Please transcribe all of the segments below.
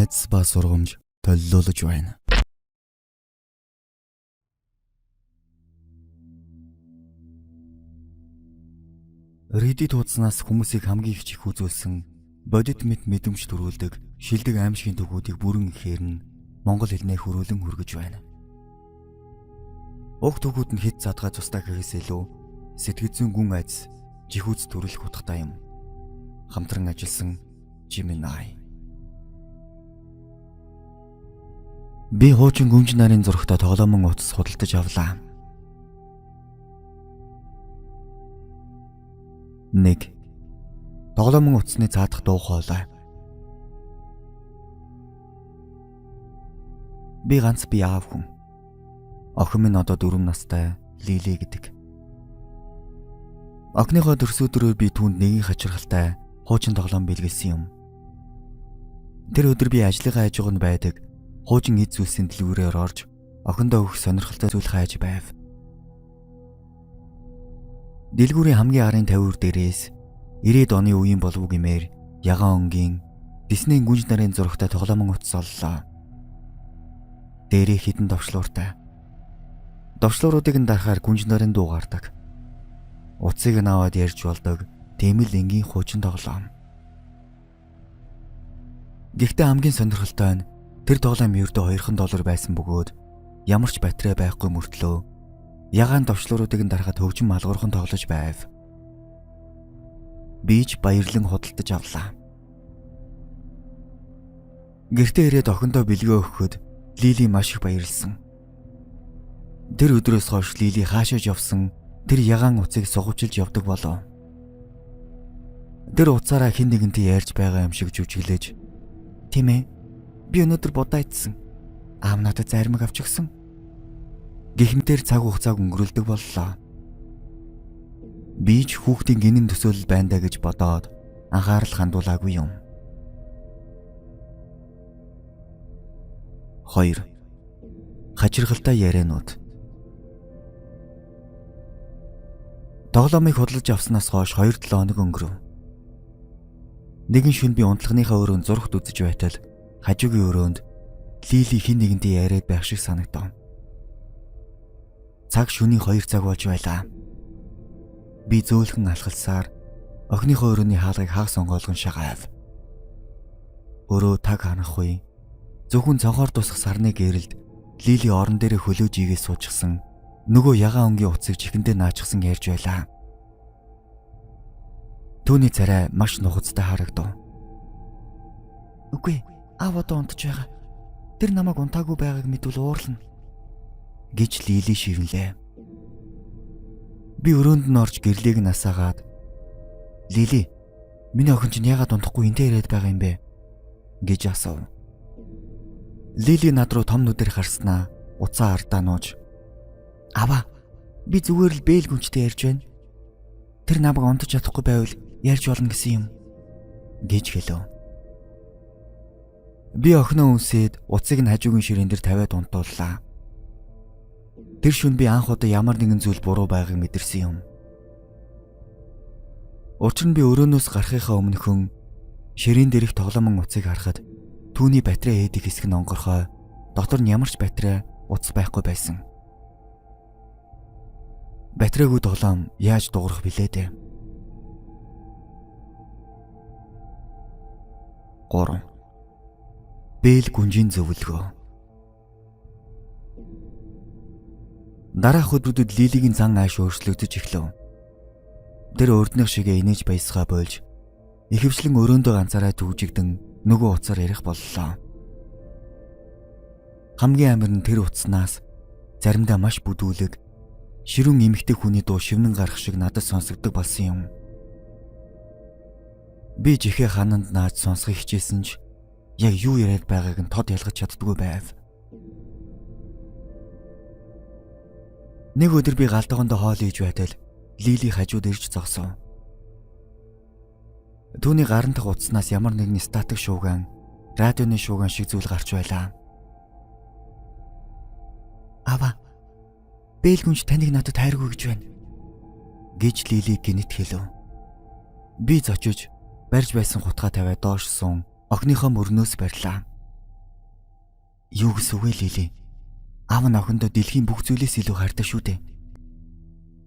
айдас ба сургамж толилуулж байна. Reddit хуудаснаас хүмүүсийг хамгийн их чих үзүүлсэн бодит мэд мэдрэмж төрүүлдэг шилдэг аимшигын төгүүдийг бүрэн ихээр нь монгол хэлнээр хөрвүүлэн хүргэж байна. Уг төгүүд нь хэд задгай цустай гэхээс илүү сэтгэл зүйн гүн айдас жихүүц төрөлх утгатай юм. Хамтран ажилласан Gemini. Би хуучин гүнж нарын зурагтай тоглоомын утас худалдаж авлаа. 1. Тоглоомын утасны цаадах дуу хоолой. Би ганц бие аав хүн. Охин минь одоо 4 настай Лили гэдэг. Охиныхоо төрсөдрөөр би түүнд нэгийн хачирхалтай хуучин тоглоом бэлгэлсэн юм. Тэр өдөр би ажлынхаа хажууганд байдаг хуучин эд зүйлсийн дэлгүүрээр орж охиндоо өгөх сонирхолтой зүйл хайж байв. Дэлгүүрийн хамгийн арын тавиур дээрээс 90-ад оны үеийн болов гэмээр ягаан өнгийн Диснейн гүнж нарын зурагтай тоглоомын утас оллоо. Дээрээ хідэн довшлууртай. Довшлууруудыг нь дарахаар гүнж нарын дуу гардаг. Утсыг нь аваад ярьж болдог тийм л энгийн хуучин тоглоом. Гэхдээ хамгийн сонирхолтой нь тэр тоглоом ердөө $2 байсан бөгөөд ямар ч батарей байхгүй мөртлөө ягаан довшлууруудыг нь дарахад хөгжим малгуурхан тоглож байв. Би ч баярлан худалдаж авлаа. Гэртээ ирээд охиндоо бэлгээ өгөхөд Лили маш их баярлсан. Тэр өдрөөс хойш Лили хаашаа явсан тэр ягаан утсыг сугавчилж явдаг болов. Тэр утсаараа хэн нэгэнтэй ярьж байгаа юм шиг жүжиглэж, "Тийм ээ, би өнөөдөр будаа идсэн. Аав надад зармаг авч өгсөн." Гихмээр цаг хугацааг өнгөрүүлдэг боллоо. Би ч хүүхдийн гинэн төсөөлөл байна даа гэж бодоод анхаарал хандуулаагүй юм. 2. Хачирхалтай ярианууд. Тоглоомыг худалдаж авснаас хойш 2-7 хоног өнгөрөв. Нэгэн шөнө би унтлагынхаа өрөөнд зурагт үзэж байтал хажуугийн өрөөнд Лили хин нэгэнтэй яриад байх шиг санагдав. Цаг шөнийн 2 цаг болж байлаа. Би зөөлхөн алхалсаар охиныхоо өрөөний хаалгыг хагас онгойлгон шагаав. Өрөө таг ханахгүй. Зөвхөн цонхоор тусах сарны гэрэлд Лили орон дээрээ хөлөөж игээ суучихсан. Нөгөө ягаан өнгийн утсыг чихэндээ наачсан ярьж байлаа. Түүний царай маш нухацтай харагдав. "Үгүй, аав одоо унтаж байгаа. Тэр намайг унтаагүй байгааг мэдвэл уурлана" гэж Лили шивнэлээ. Би өрөөнд нь орж гэрлийг насаагаад, "Лили, миний охин чинь яагаад унтахгүй энтэй ирээд байгаа юм бэ?" гэж асуув. Лили над руу том нүдээр харснаа уцаа ардаа нууж, "Аваа, би зүгээр л бээл гүнчтэй ярьж байна. Тэр намайг унтаж чадахгүй байвал ярьж болно гэсэн юм" гэж хэлв. Би охиноо үнсээд уцыг нь хажуугийн ширээн дээр тавиад унтууллаа. Тэр шөнө би анх удаа ямар нэгэн зүйл буруу байгааг мэдэрсэн юм. Учир нь би өрөөнөөс гарахынхаа өмнөхөн ширээн дээрх тоглоомын утсыг харахад түүний батарей ээдэг хэсэг нь онгорхой, дотор нь ямар ч батарей утас байхгүй байсан. Батарейгүй тоглоом яаж дуурах билээ дээ? 3. Бээл гүнжийн зөвлөгөө. Дараах өдрүүдэд Лилигийн зан ааш өөрчлөгдөж эхлэв. Тэр урдных шигээ инээж баясгаа болж ихэвчлэн өрөөндөө ганцаараа түүжигдэн нөгөө утсаар ярих боллоо. Хамгийн амир нь тэр утаснаас заримдаа маш бүдүүлэг, ширүүн эмэгтэй хүний дуу шивнэн гарах шиг надад сонсогддог болсон юм. Би жихээ хананд нааж сонсох хичээсэн ч яг юу яриад байгааг нь тод ялгаж чаддгүй байв. Нэг өдөр би галдгоондоо хоол хийж байтал Лили хажууд ирж зогсов. Түүний гарын дах утаснаас ямар нэгэн статик шууган, радионы шууган шиг зүйл гарч байлаа. "Аваа, бээл гүнж таныг надад хайргүй гэж байна" гэж Лили гинэт хэлв. Би зочиж барьж байсан гутгаа тавиад доош суун охиныхоо мөрнөөс барьлаа. Юу гэсэн үг вэ Лили? Аав нь охиндоо дэлхийн бүх зүйлээс илүү хайртай шүү дээ.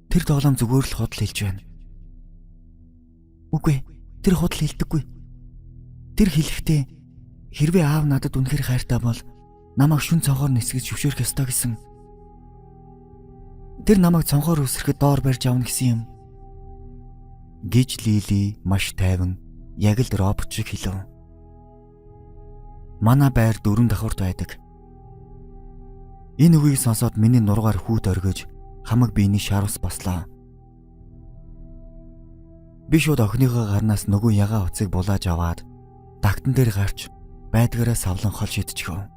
Тэр тоглоом зүгээр л худал хэлж байна. Үгүй, тэр худал хэлдэггүй. Тэр хэлэхдээ хэрвээ аав надад үнэхээр хайртай бол намайг шүн цонхоор нисгэж зөвшөөрөх ёстой гэсэн. Тэр намайг цонхоор үсрэхэд доор барьж авна гэсэн юм. Гэж Лили маш тайван яг л робот шиг хэлв. Манай байр 4 давхурт байдаг. Энэ үгийг сонсоод миний нургаар хүүт оргиж хамаг биений шарус бослоо. Би шууд охиныхоо гарнаас нөгөө ягаа уцыг булааж аваад дагтан дээр гарч байдгаараа савлан хол шидчихв.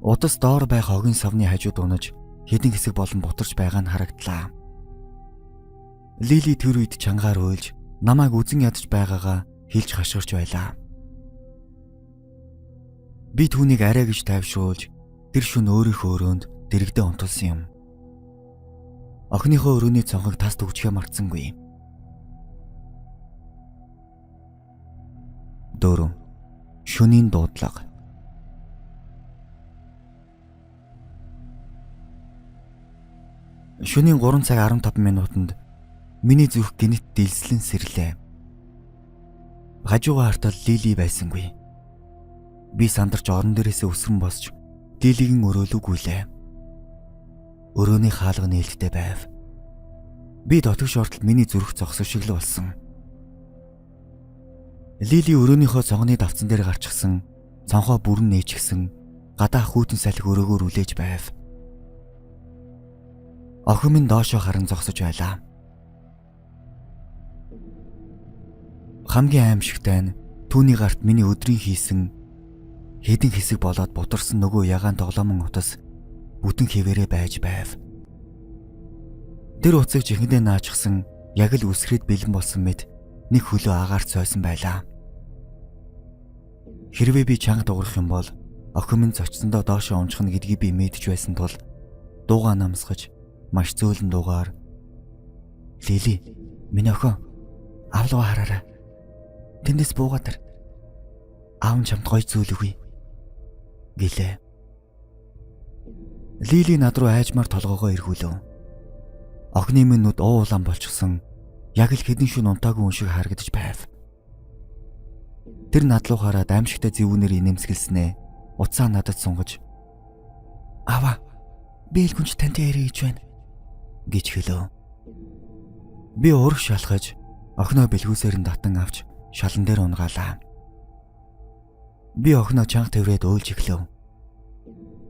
Удас доор байх огийн савны хажууд унаж хэдэн хэсэг болон бутарч байгаа нь харагдлаа. Лили тэр үед чангаар уйлж намайг үзэн ядаж байгаагаа хэлж хашгирч байлаа. Би түүнийг арай гэж тайвшруулж тэр шөнө өөрийнхөө өрөөнд дэрэгдээ унтулсан юм. Охиныхоо өрөөний цонхыг тас төгчхөө мартсангүй. 4. Шөнийн дуудлага. Шөнийн 3 цаг 15 минутанд миний зүрх гинэт дилслэн сэрлээ. Хажуугаар хартал Лили байсангүй. Би сандарч орон дээрээсээ өсрөн босч Лилигийн өрөөлөг гүйлээ. Өрөөний хаалга нээлттэй байв. Би дотгош ортол миний зүрх зогсов шиг л болсон. Лили өрөөнийхөө цонхны давцан дээр гарчихсан, цонхоо бүрэн нээчихсэн, гадаах хүйтэн салхи өрөөгөөр үлээж байв. Охин минь доошоо харан зогсож байлаа. Хамгийн аимшигтай нь түүний гарт миний өдрийн хийсэн хэдэн хэсэг болоод бутарсан нөгөө ягаан тоглоомон утас бүтэн хэвээрээ байж байв. Тэр утсыг чихэндээ наачсан яг л үсрэхэд бэлэн болсон мэт нэг хөлөө агаарч сойсон байлаа. Хэрвээ би чанга дуурах юм бол охин минь зочсондоо доошоо унчихна гэдгийг би мэдж байсан тул дуугаа намсгаж маш зөөлөн дуугаар "Лили, миний охин, авлуу хараарай. Тэндээс буугаад ир. Аав чамд гоё зүйл өгье" гэлээ. Лили над руу айжмаар толгоогоо эргүүлв. Охины минь нүд уулан болчихсон, яг л хэдэн шөнө унтаагүй хүн шиг харагдаж байв. Тэр над руу хараад аимшигтай зэвүүнээр инэмсгэлснээ уцаа надад сунгаж "Аваа, би л хүнч тантай ярих гэж байна" гэж хэлв. Би ураг шалхаж охиноо бэлгүүсээр нь татан авч шалан дээр унгаалаа. Би охиноо чанга тавраад уйлж эхлэв.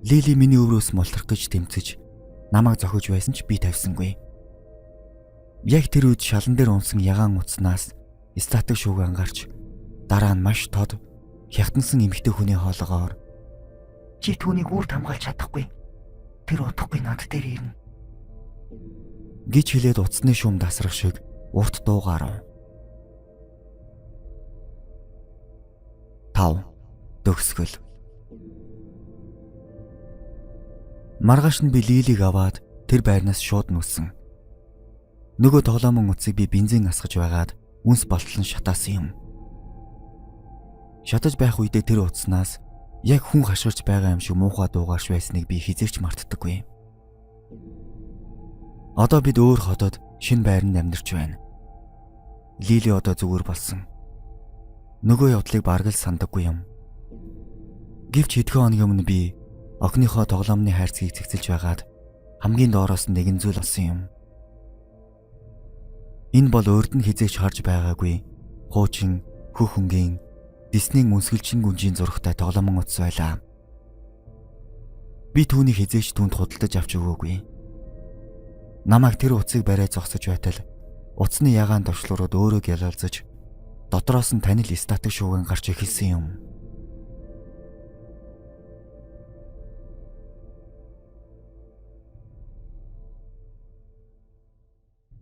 Лили миний өврөөс мултрах гэж тэмцэж намайг зохиж байсан ч би тавьсангүй. Яг тэр үед шалан дээр унсан ягаан утаснаас статик шууган гарч дараа нь маш тод хятансан эмэгтэй хүний хоолоогоор "Чи түүнийг үрд хамгаалж чадахгүй. Тэр удахгүй над дээр ирнэ" гэж хэлээд утасны шуум дасрах шиг урт дуугаар. 5. Төгсгөл. Маргааш нь би Лилиг аваад тэр байрнаас шууд нүсэн. Нөгөө тоглоомон утсыг би бензин асгаж байгаад үнс болтлон шатаасан юм. Шатаж байх үедээ тэр утаснаас яг хүн хашгирч байгаа юм шиг муухай дуугарч байсныг би хизээч мартдаггүй. Одоо бид өөр хотод шинэ байранд амьдарч байна. Лили одоо зүгээр болсон. Нөгөө явдлыг бараг л сандаггүй юм. Гэвч хэдхэн хоногийн өмнө би охиныхоо тоглоомны хайрцгийг цэгцэлж байгаад хамгийн доороос нэгэн зүйл олсон юм. Энэ бол урд нь хизээч харж байгаагүй хуучин хөх хөнгийн Диснейн үнсгэлчин гүнжийн зурагтай тоглоомон утас байлаа. Би түүнийг хизээч түнд худалдаж авч өгөөгүй. Намайг тэр утсыг бариад зогсож байтал утасны ягаан товчлуурууд өөрөө гялалзаж дотроос нь танил статик шууган гарч эхэлсэн юм.